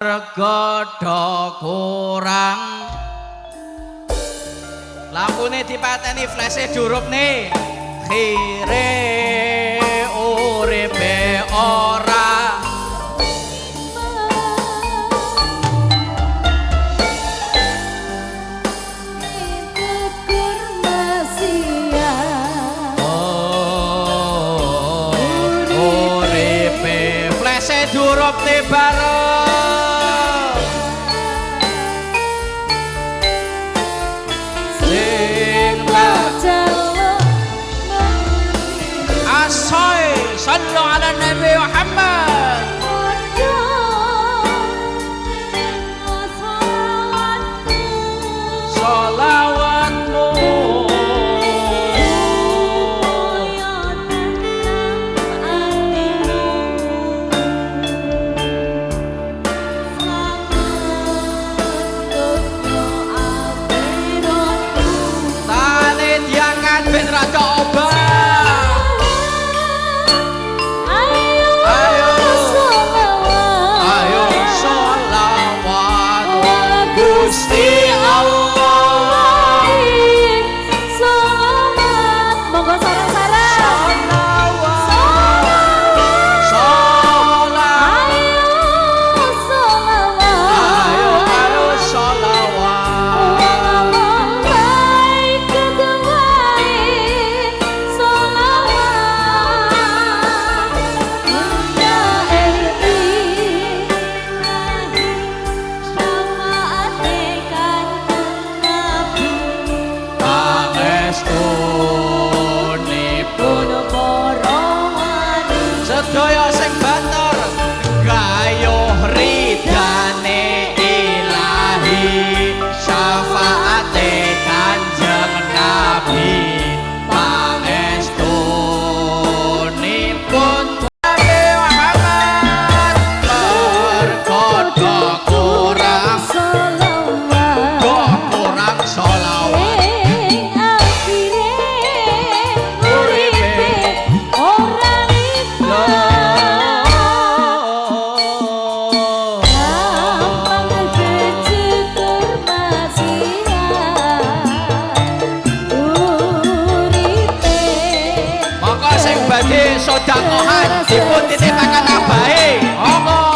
Regodo kurang lampune dipateni flase durup nih khire uripe ora uripe flase durup nih bareng صلوا على النبي محمد صلواتmu tali diangkat ben rada obah. Sedaya sing bater gayuh ridane ilahi syafaate Kanjeng Nabi pangestunipun Nabi Muhammad berkodo kurang sholawat badhe sodakohan dipun titipaken abahe monggo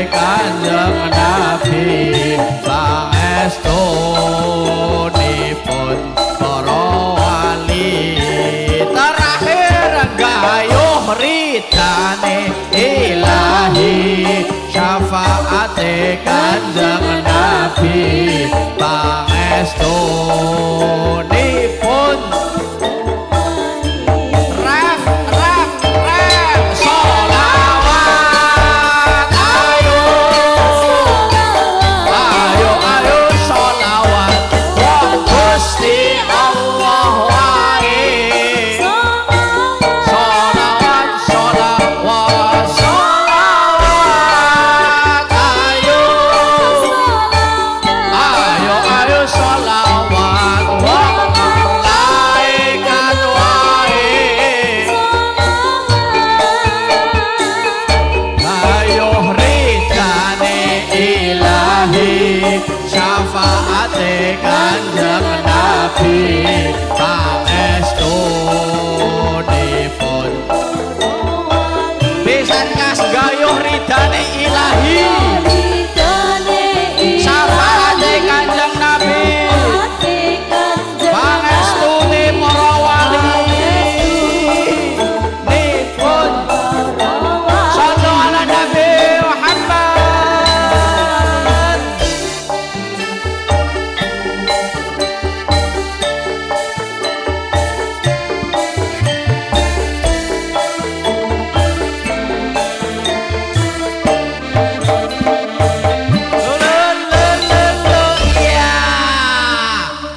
Kanjeng Nabi pangestunipun para wali terakhir gayuh ridane ilahi syafaate Kanjeng Nabi pangestunipun